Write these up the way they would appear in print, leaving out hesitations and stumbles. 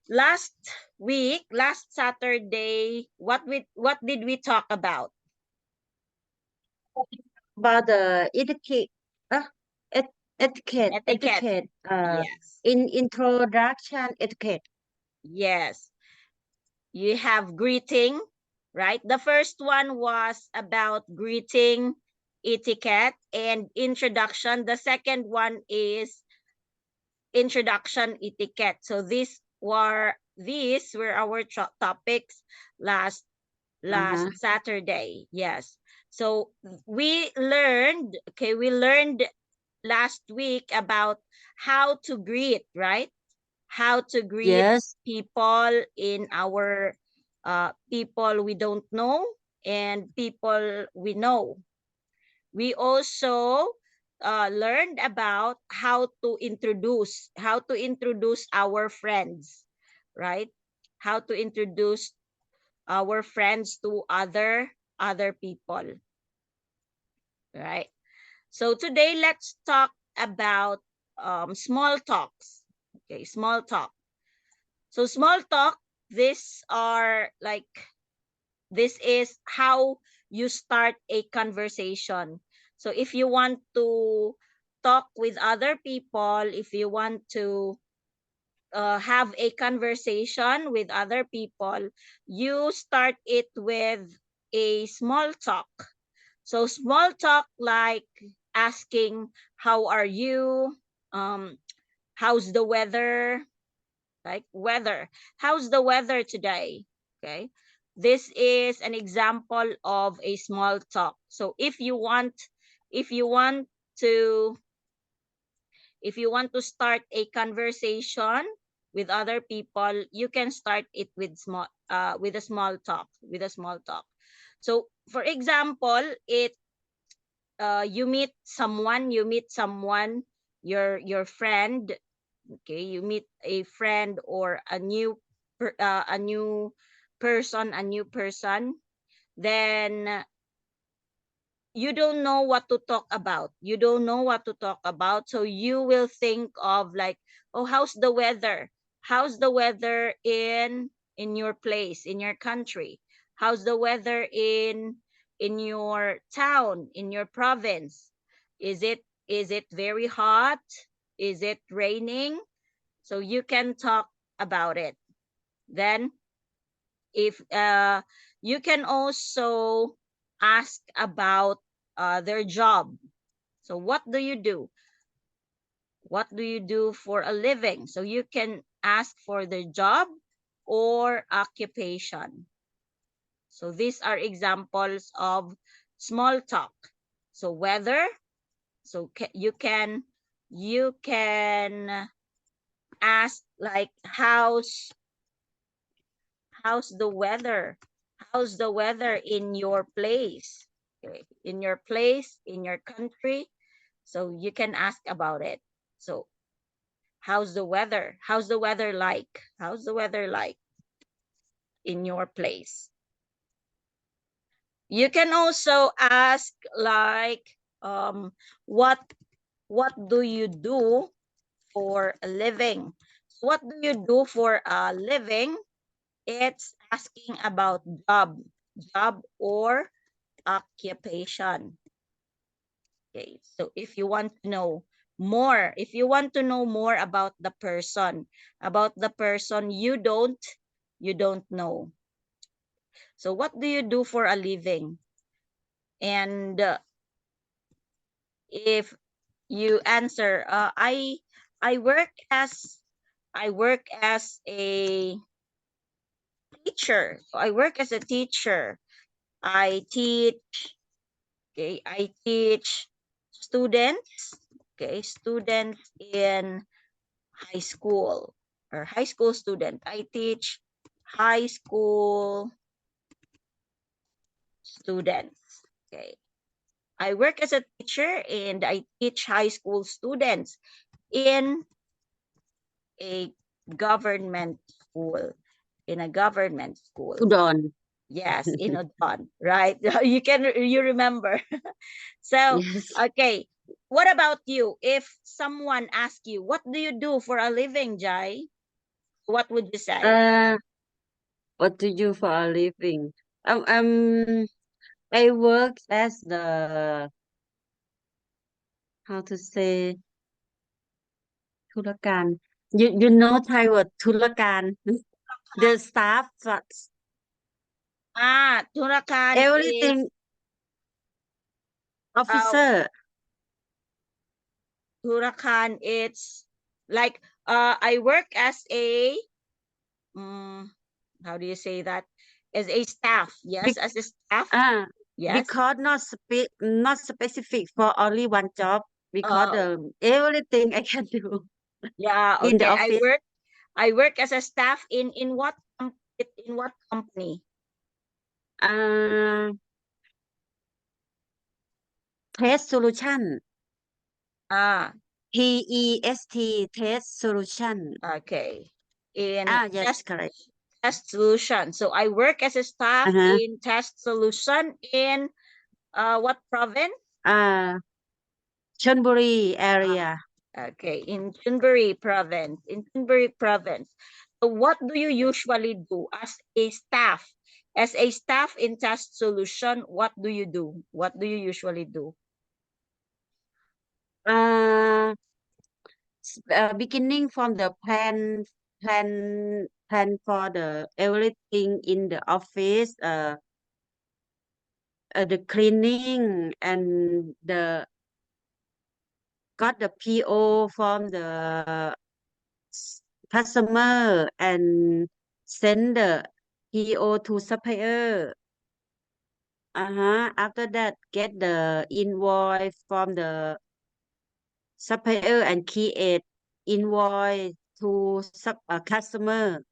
last week, last Saturday, what did we talk about? About the etiquette, uh, et, Etiquette. etiquette, Yes. in introduction etiquette. Yes. You have greeting, right? The first one was about greeting, etiquette, and introduction. The second one is introduction etiquette. So these were our topics last Uh-huh. Saturday. Yes. So we learned last week about how to greet, right? How to greet Yes. people in our people we don't know and people we know. We also learned about how to introduce our friends, right? How to introduce our friends to other people, right? So today let's talk about small talks. Okay, small talk. So small talk, these are like this is how you start a conversation. So if you want to talk with other people, if you want to have a conversation with other people, you start it with a small talk. So small talk like asking, "How are you? Um, how's the weather?" Like weather. How's the weather today? Okay. This is an example of a small talk. So if you want to start a conversation with other people, you can start it with a small talk, So for example, you meet someone, your friend. Okay, you meet a friend or a new person, then you don't know what to talk about. So you will think of like, oh, how's the weather? How's the weather in your place, in your country? How's the weather in your town, in your province? Is it very hot? Is it raining? So you can talk about it. Then if you can also ask about their job. So what do you do for a living? So you can ask for their job or occupation. So these are examples of small talk. So weather. So you can ask like, how's the weather? How's the weather in your place? Okay, in your place, in your country. So you can ask about it. So how's the weather? How's the weather like? How's the weather like in your place? You can also ask like, what do you do for a living? What do you do for a living? It's asking about job or occupation. Okay, so if you want to know more about the person you don't know. So what do you do for a living? And if you answer, I work as a teacher. So I work as a teacher. I teach Okay, I teach students, students in high school or high school student. I teach high school students. Okay. I work as a teacher and I teach high school students in a government school. In a government school. Udon. Yes, in Udon, right? You remember. So, Yes. okay. What about you? If someone asks you, what do you do for a living, Jai? What would you say? Uh, what do you do for a living? I work as the how to say ธุรการ you know Thai word ธุรการ the staff Turakan is everything uh officer Turakan. It's like I work as a um, how do you say that? As a staff. Yes, Be- as a staff. ah Yes. because not specific for only one job because Oh, everything I can do yeah. in the Okay. office I work as a staff in what company? uh test solution Ah, test solution okay. In yes correct test solution. So I work as a staff uh-huh in test solution in what province? uh Chonburi Ah, area. okay, in Chunburi province. In Chunburi province. So what do you usually do as a staff? As a staff in test solution, what do you do? What do you usually do? Uh, beginning from the plan for the everything in the office, the cleaning and the got the PO from the customer and send the PO to supplier. After that, get the invoice from the supplier and create invoice to customer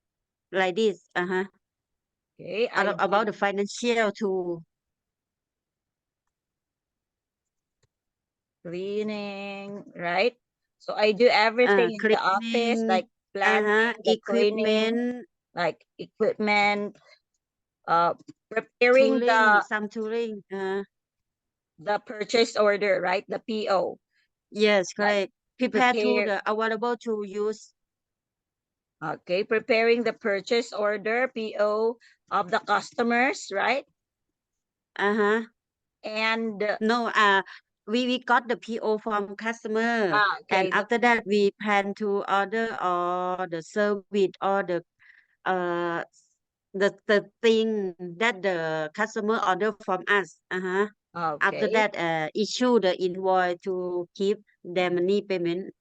like this. Okay, I About did the financial to cleaning, right? So I do everything in the office, cleaning, like planning, the cleaning, equipment, like equipment, uh, preparing tooling, some tooling. the purchase order, right? The PO, Yes, like correct. Prepare to prepare. the available to use. Okay, preparing the purchase order PO of the customers, right? Uh-huh. And No, we got the PO from customer, and okay, after that we plan to order or the service or uh the thing that the customer order from us. After okay, that, issue the invoice to keep their money payment.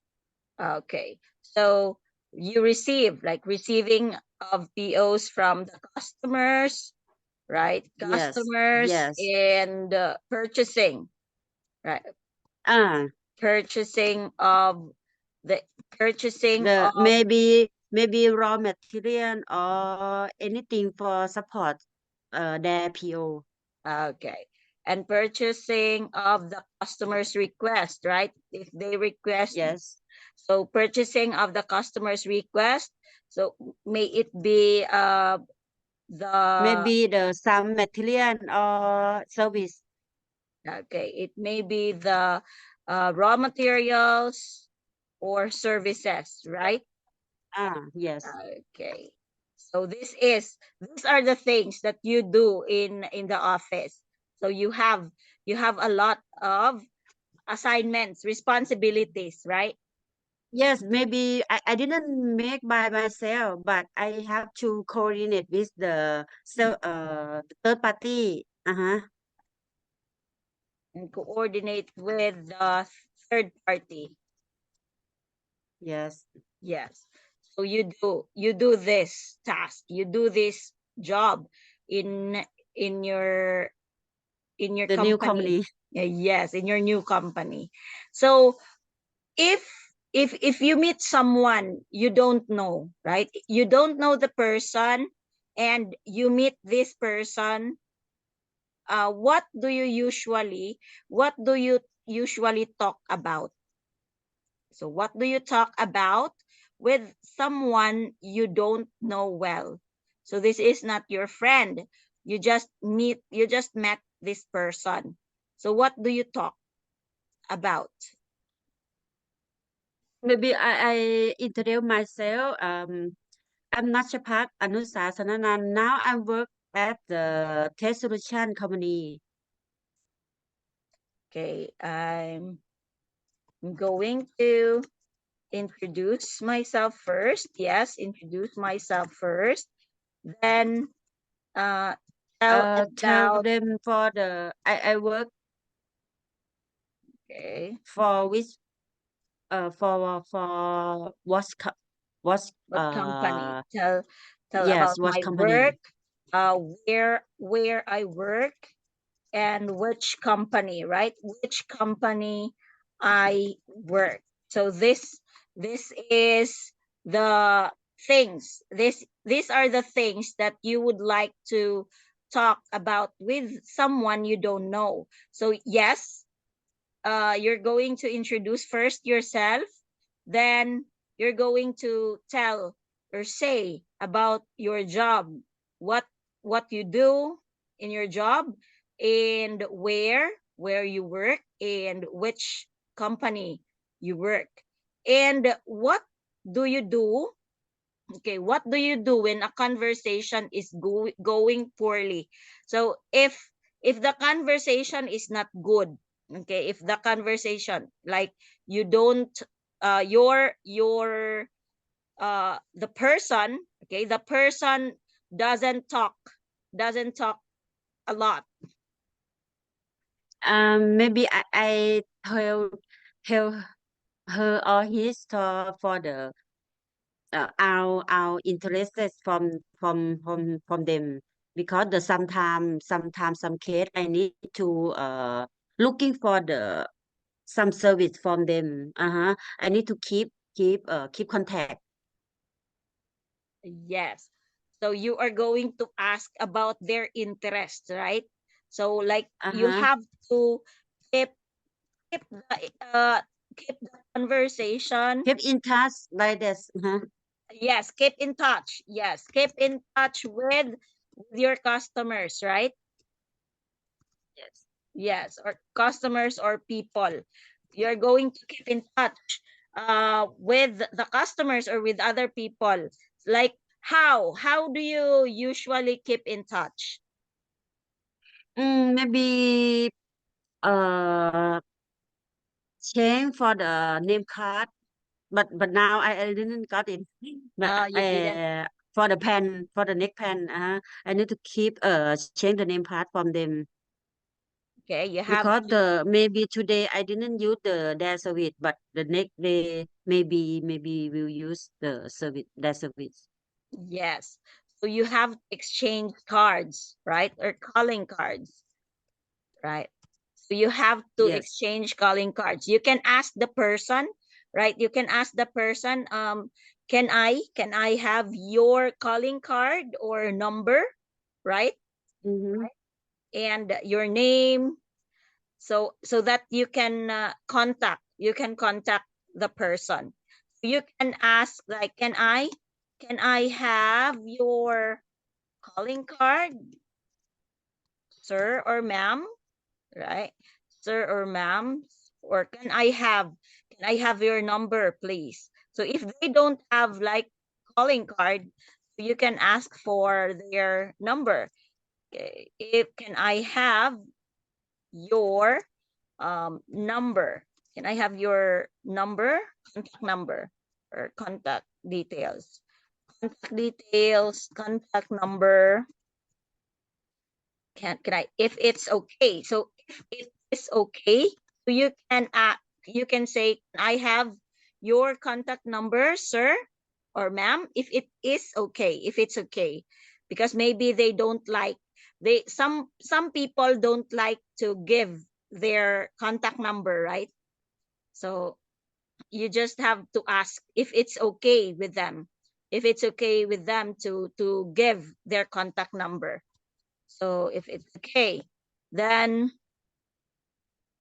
okay. So you receive like receiving of POs from the customers, right? Yes, Customers yes. and purchasing, right? Ah, Purchasing of the purchasing the of maybe raw material or anything for support their PO. okay, and purchasing of the customer's request, right? If they request, Yes. so purchasing of the customer's request. So may it be the Maybe the some material or service. okay, it may be the raw materials or services, right? Yes. Okay. So these are the things that you do in the office. So you have a lot of assignments, responsibilities, right? Yes, maybe I didn't make by myself, but I have to coordinate with the third party. And coordinate with the third party. Yes. Yes. So you do this task, you do this job in in your in your The new company. company. Yes, in your new company. So if if you meet someone you don't know, right? You don't know the person and you meet this person, what do you usually talk about? So what do you talk about with someone you don't know well? So this is not your friend. You just met this person. So what do you talk about? Maybe I introduce myself. I'm Natchapak Anusa Sananan. Now I work at the test solution company. Okay, I'm going to introduce myself first. Yes, introduce myself first. Then tell Tell about, them for the I work okay, for which for what what company. Tell yes, about what my work, company. where I work, and which company, right? Which company I work. So this is the things. These are the things that you would like to talk about with someone you don't know. So yes, you're going to introduce first yourself, then you're going to tell or say about your job, what what you do in your job, and where you work, and which company you work, and what do you do. Okay, what do you do when a conversation is going poorly? So if the conversation is not good, okay, if the conversation, like, you don't your the person, okay, the person doesn't talk doesn't talk a lot. Maybe I tell her or his for the our interests from them, because the sometimes some case I need to looking for the some service from them. I need to keep contact. Yes, so you are going to ask about their interest, right? So, like, you Uh-huh. have to keep keep the keep the conversation. Keep in touch like this. Uh-huh. Yes, keep in touch. Yes, keep in touch with your customers, right? Yes. Yes, or customers or people. You're going to keep in touch with the customers or with other people. Like, how do you usually keep in touch? Maybe uh change for the name card, but now I didn't got it. But You didn't. for the pen, for the neck pen, I need to keep change the name card from them, Okay, you have because to. the maybe today I didn't use their service, but the next day maybe will use the service their service. Yes, so you have to exchange cards, right, or calling cards, right? So you have to Yes. exchange calling cards. You can ask the person, right? You can ask the person, can I have your calling card or number, right? Mm-hmm. And your name, so that you can contact the person. You can ask, like, can I have your calling card, sir or ma'am, right? Sir or ma'am, or can I have your number, please? So if they don't have, like, calling card, you can ask for their number. Okay. If can I have your number? Can I have your number, contact number, or contact details? Contact details, contact number. Can I, if it's okay? So if it is okay, so you can say, can I have your contact number, sir or ma'am? If it is okay, if it's okay, because maybe they don't like, some people don't like to give their contact number, right? So you just have to ask if it's okay with them, if it's okay with them to give their contact number. So if it's okay, then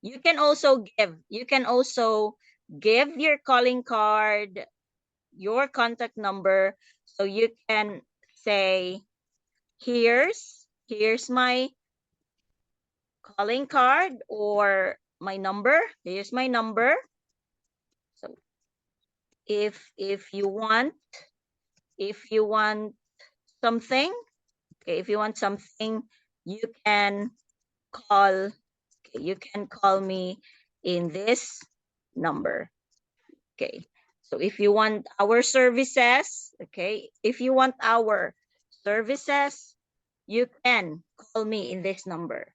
you can also give your calling card, your contact number. So you can say, here's my calling card or my number. Here's my number. So if you want, If you want something, okay, if you want something, you can call, okay, you can call me in this number. Okay. So if you want our services, okay, if you want our services, you can call me in this number.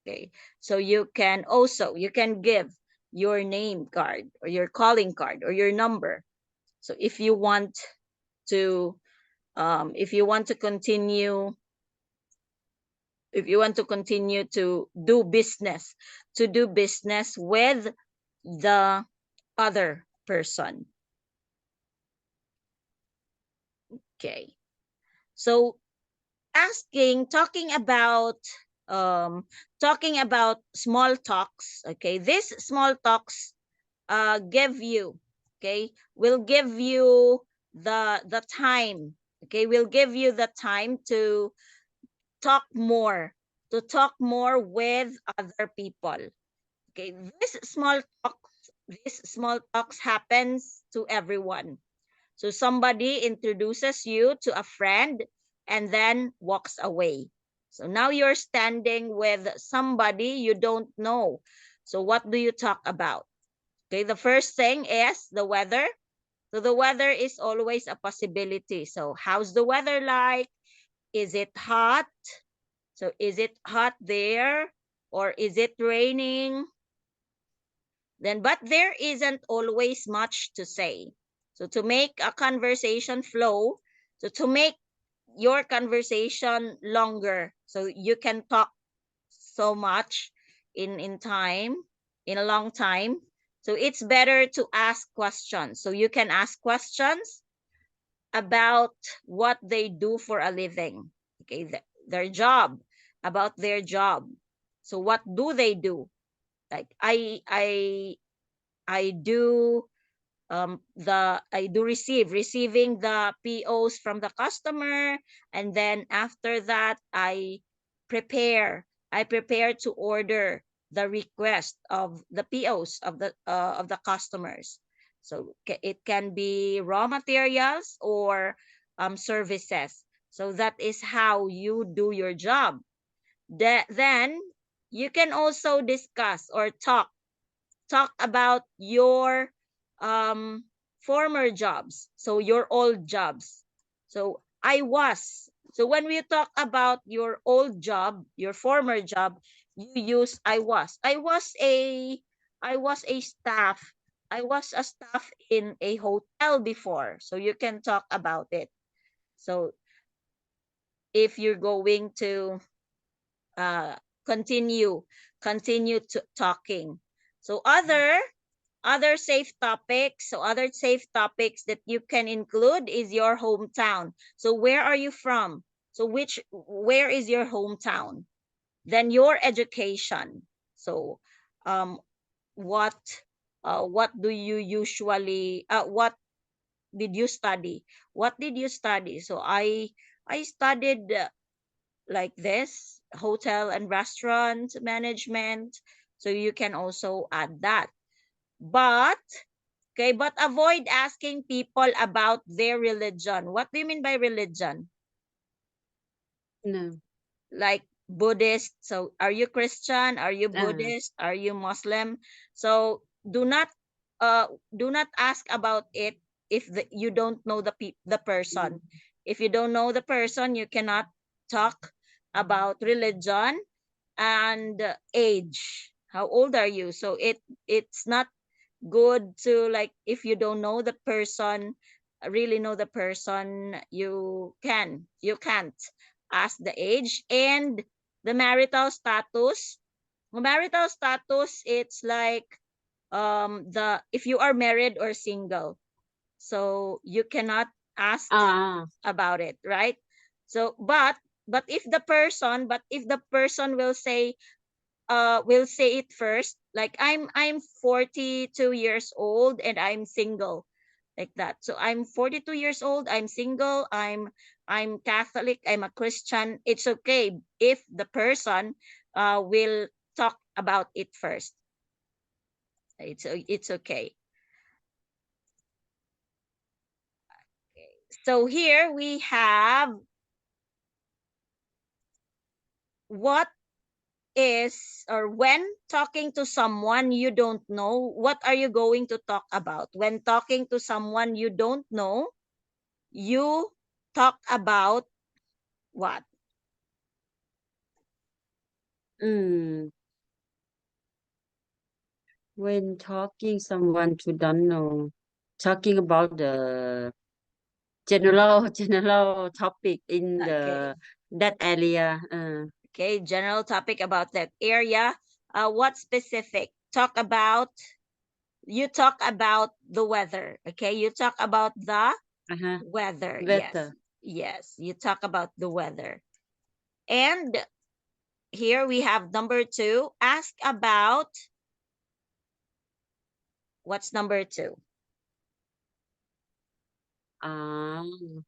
Okay. So you can also, you can give your name card or your calling card or your number. So to if you want to continue, if you want to continue to do business with the other person. Okay. So talking about talking about small talks, okay, this small talks give you, okay, will give you the time, okay, will give you the time to talk more, to talk more with other people. Okay, this small talks happens to everyone. So somebody introduces you to a friend and then walks away. So now you're standing with somebody you don't know. So what do you talk about? Okay, the first thing is the weather. So the weather is always a possibility. So how's the weather like? Is it hot? So is it hot there? Or is it raining? Then, but there isn't always much to say. So to make a conversation flow, so to make your conversation longer, so you can talk so much in time, in a long time. So it's better to ask questions. So you can ask questions about what they do for a living. Okay, their job, about their job. So what do they do? Like I do receiving the POs from the customer, and then after that I prepare to order the request of the POs of the customers. So it can be raw materials or services. So that is how you do your job. Then you can also discuss or talk about your um, former jobs, so your old jobs. So when we talk about your old job, your former job, you use I was a staff. I was a staff in a hotel before, so you can talk about it. So if you're going to uh, continue talking. So other safe topics that you can include is your hometown. So where are you from? So where is your hometown? Then your education. So um what what do you usually what did you study? What did you study? So I studied like this, hotel and restaurant management. So you can also add that. But okay, but avoid asking people about their religion. What do you mean by religion? No. Like Buddhist. So are you Christian? Are you Ah. Buddhist? Are you Muslim? So do not ask about it if you don't know the person. Mm. If you don't know the person, you cannot talk about religion and age. How old are you? So it's not good to, like, if you don't know the person, really know the person, you can't ask the age. And the marital status. Marital status, it's like the if you are married or single, so you cannot ask Ah. about it, right? So but if the person will say it first, like I'm 42 years old and I'm single, like that. So I'm 42 years old, I'm single, I'm Catholic, I'm a Christian. It's okay if the person will talk about it first. It's okay. Okay. So here we have what is, or when talking to someone you don't know, what are you going to talk about? When talking to someone you don't know, you talk about what? When talking someone to don't know, talking about the general topic in Okay. that area. Okay, general topic about that area. What specific? You talk about the weather. Okay, you talk about the Uh-huh. weather. Yes. Weather. Yes, you talk about the weather. And here we have number 2. Ask about, what's number 2? Um,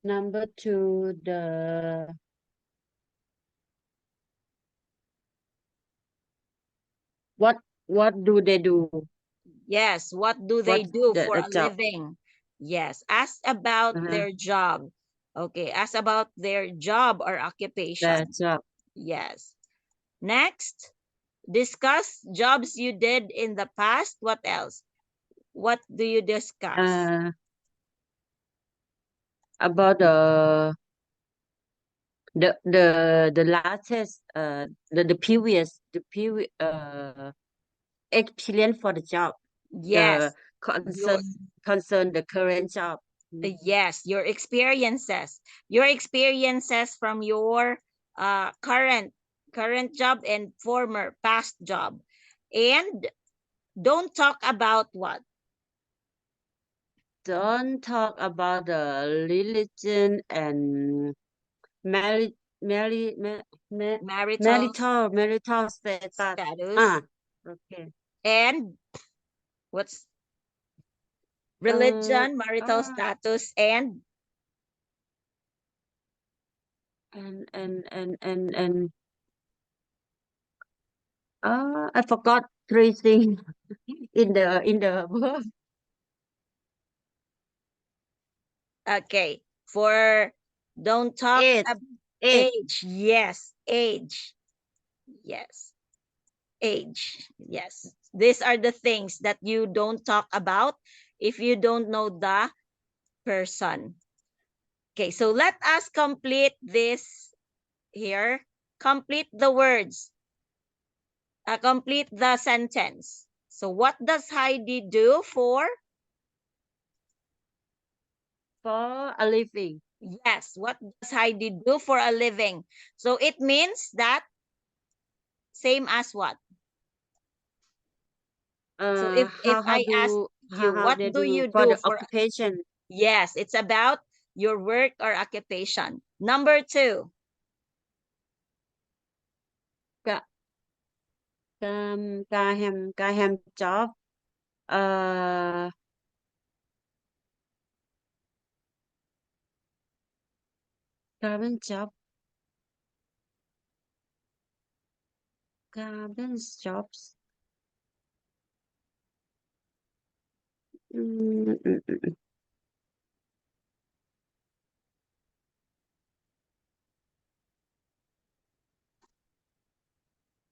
Number 2, what what do they do? Yes, what do they What's do for the a job? living? Yes, ask about Uh-huh. their job. Okay, ask about their job or Their occupation. job. Yes. Next, discuss jobs you did in the past. What else? What do you discuss? Uh, about the latest the previous experience for the job, the Yes, concern your concern the current job. Mm. yes, your experiences from your current job and former past job, and don't talk about what? Don't talk about the religion and married married ma, ma, Marital marital status. status, Ah, okay. and what's Uh, religion, marital uh, status, and and I forgot 3 things in the book. okay. For don't talk It about it age. Yes, age. Yes, age. Yes. These are the things that you don't talk about if you don't know the person. Okay, so let us complete this here. Complete the words. Complete the sentence. So what does Heidi do for? for a living. Yes, what does Heidi do for a living? So it means that same as what? So if How I ask do you, how what they do do you for do the for? occupation? Yes, it's about your work or occupation. Number 2. Ca ca hem job. Uh, Current job. Current jobs. Mm, mm, mm.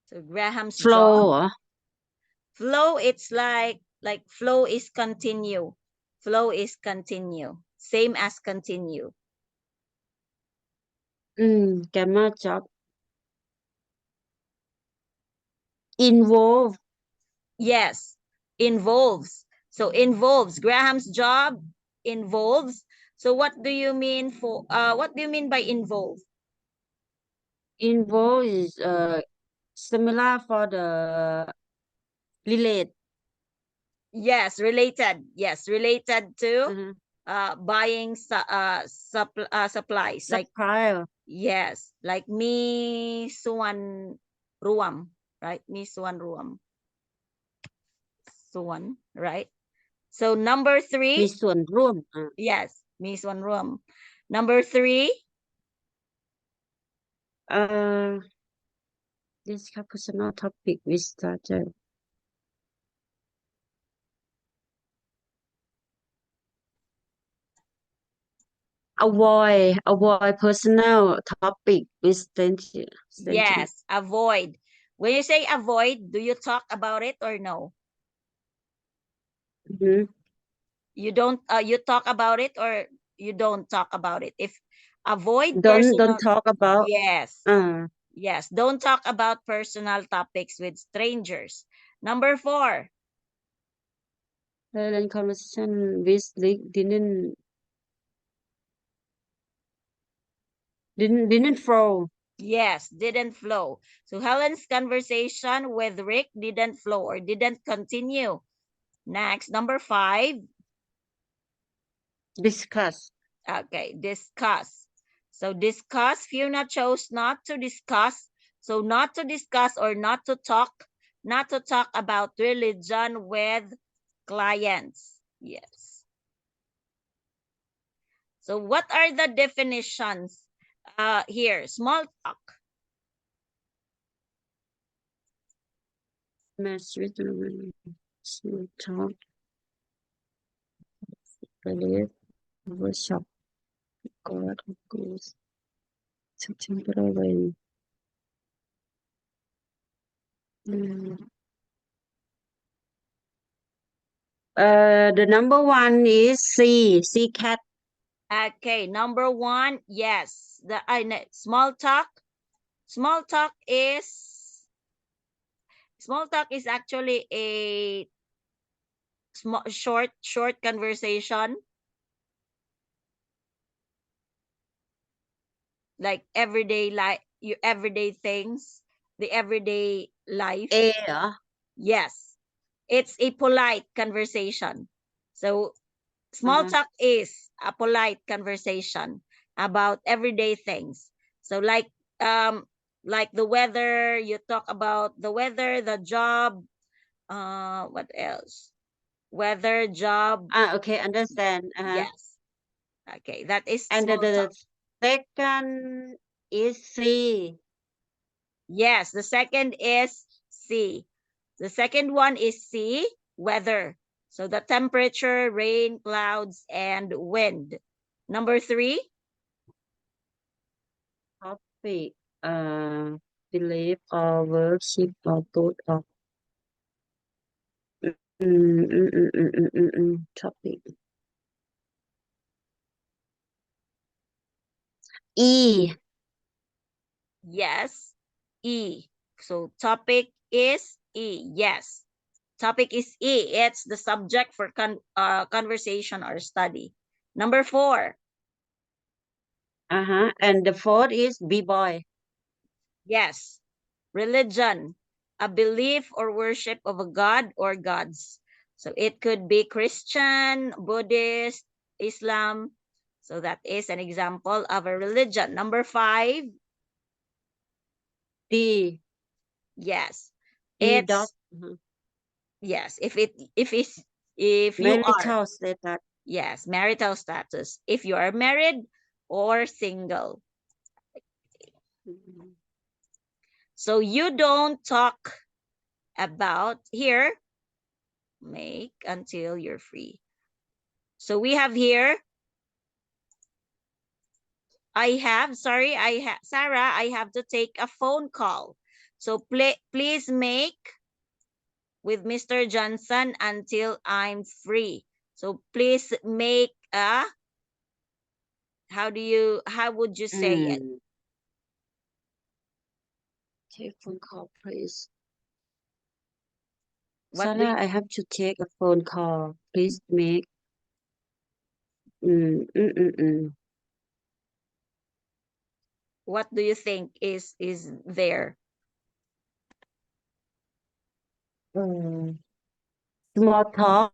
So Graham's job. Flow. Flow, it's like flow is continue. Flow is continue. Same as continue. Camera job. Involve. Yes, involves. So involves. Graham's job involves. So what do you mean by involve? Involve is similar for the relate. Yes, related. Yes, related to Uh-huh. buying supplies, like Supplier. yes, like mi suan ruam, right? Mi suan ruam. Suan, right? So number 3, มีส่วนร่วม yes, mi suan ruam. Number 3, uh, discuss personal topic with starter. avoid personal topic with stranger. Yes, avoid. When you say avoid, do you talk about it or no? Mhm. You don't you talk about it or you don't talk about it. If avoid Don't personal, talk about yes. uh Yes, don't talk about personal topics with strangers. Number 4. silent conversation with Rick didn't flow. Yes, didn't flow. So Helen's conversation with Rick didn't flow or didn't continue. Next, number 5. Discuss. Okay, discuss. So discuss, Fiona chose not to discuss. So not to discuss or not to talk about religion with clients. Yes. So what are the definitions here? Small talk. Message. Talk. Believe. Workshop. God. Goes. Temporary. Mm. The number one is C cat. Okay, number 1, yes. The small talk. Small talk is actually a small short conversation, like everyday life, your everyday things, the everyday life. A. Yes, it's a polite conversation. So small Uh-huh. talk is a polite conversation about everyday things. So like the weather, you talk about the weather, the job, what else? Weather, job. Okay, understand. Yes. Okay, that is And small talk. the second is C. Yes, the second is C. The second one is C, weather. So the temperature, rain, clouds, and wind. Number 3, Topic. Believe or worship or both of. Topic. E. yes, E. So topic is E, yes. Topic is E. It's the subject for conversation or study. Number 4, Uh-huh. And the fourth is B-boy. yes, religion, a belief or worship of a god or gods. So it could be Christian, Buddhist, Islam. So that is an example of a religion. Number 5, D. yes, D dot. it's yes. If you are, Marital status. yes, marital status. If you are married or single. Mhm. So you don't talk about here, make until you're free. So we have here, Sarah, I have to take a phone call. So please make with Mr. Johnson until I'm free. So please make a, how would you say it? Mm. Take phone call, please. What do Sarah, you, I have to take a phone call. Please make. Mm, mm, mm, mm. what do you think is there? Mm. Small talk.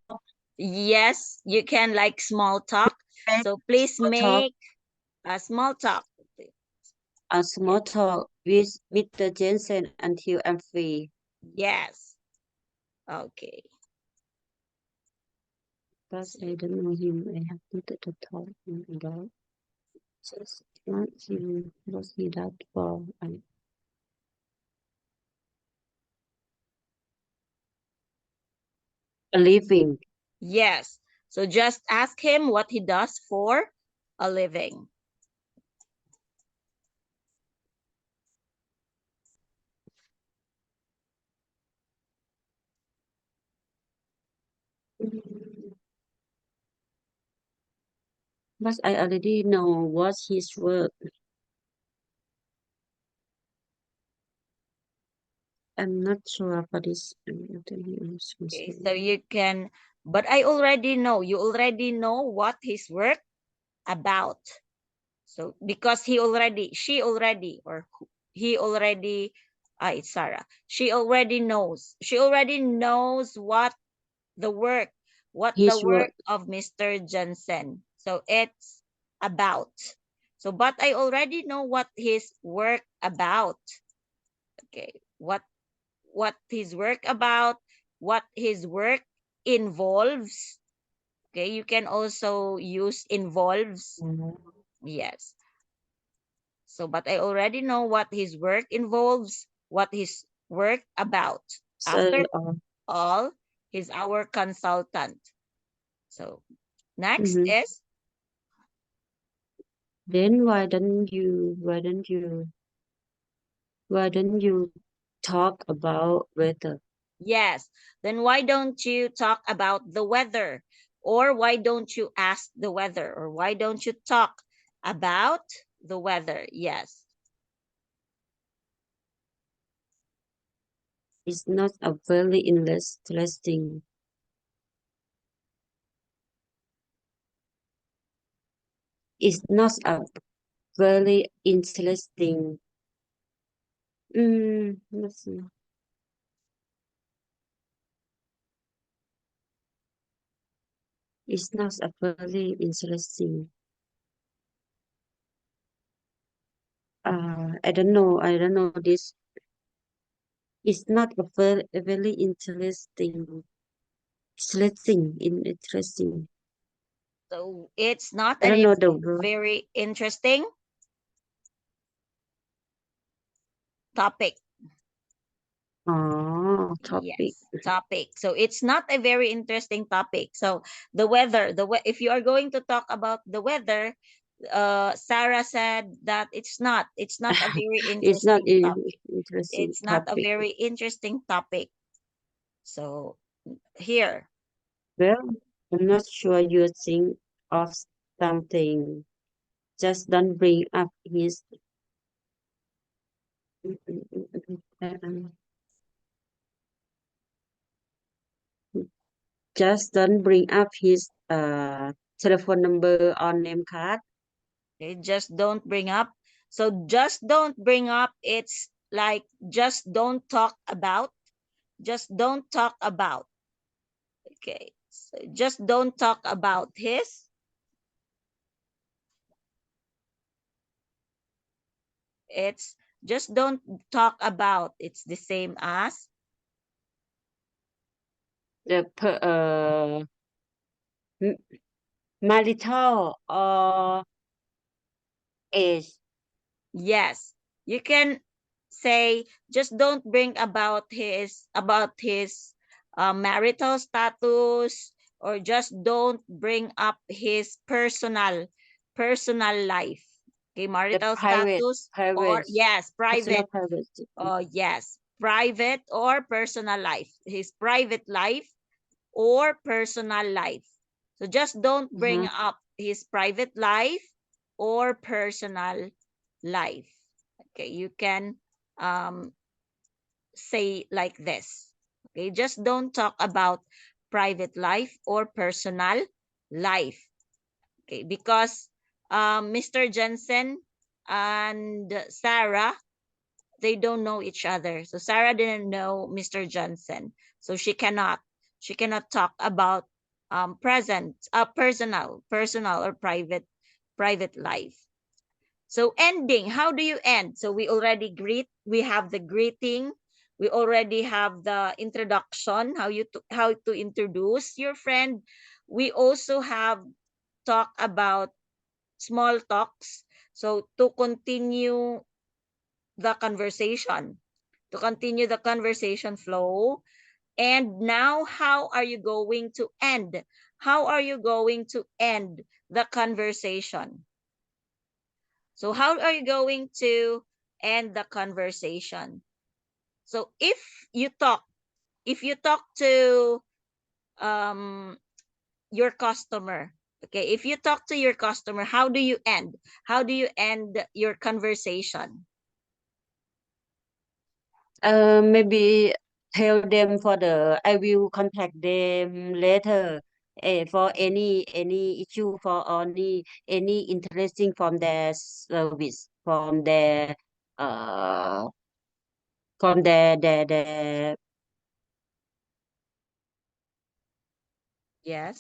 Yes, you can like small talk. Make So please small talk. make a small talk. A Yeah. small talk with Mr. Jensen until I'm free. Yes. Okay. Because So I don't know him, I have not to talk at all. Just not him. What he that for? I'm a living. yes. So just ask him what he does for a living? But I already know what his work. I'm not sure for this. Okay, so you can, but I already know, you already know what his work about. So because she already, or he already, it's Sarah. She already knows. She already knows what the His work work of Mr. Johnson. So it's about. So, but I already know what his work about. Okay, what his work about, what his work involves. Okay, you can also use involves. Yes. So, but I already know what his work involves, what his work about. so After all, he's our consultant. So, next mhm. is, Then why don't you talk about weather? yes. Then why don't you talk about the weather? Or why don't you ask the weather? Or why don't you talk about the weather? Yes. It's not a very interesting. It's not a very interesting. Let's see. It's not a very interesting. I don't know. I don't know this. It's not a very interesting. Interesting. So it's not I an don't know the word. very interesting topic. Topic. Yes, topic. So it's not a very interesting topic. So the weather, if you are going to talk about the weather, Sarah said that it's not a very It's not interesting an topic. interesting It's not a topic. very interesting topic. So here, Well, I'm not sure you think of something. Just don't bring up his. Just don't bring up his telephone number or name card. okay, just don't bring up. So just don't bring up. It's like just don't talk about. Just don't talk about. Okay. So just don't talk about his. It's just don't talk about. It's the same as. The marital or is Yes. You can say just don't bring about his marital status, or just don't bring up his personal life. Okay, the marital private status, or private yes, personal private. privacy. Yes, private or personal life. His private life or personal life. So just don't bring Uh-huh. up his private life or personal life. Okay, you can say like this. Okay, just don't talk about private life or personal life. Okay, because Mr. Jensen and Sarah, they don't know each other. So Sarah didn't know Mr. Johnson. So she cannot talk about personal or private life. So ending, how do you end? So we have the greeting, we already have the introduction, how to introduce your friend. We also have talk about small talks. So the conversation, to continue the conversation flow. And now, how are you going to end? How are you going to end the conversation? So how are you going to end the conversation? So if you talk to um your customer, okay, if you talk to your customer, how do you end your conversation? Maybe tell them for the I will contact them later for any issue for any interesting from their service uh from their Yes.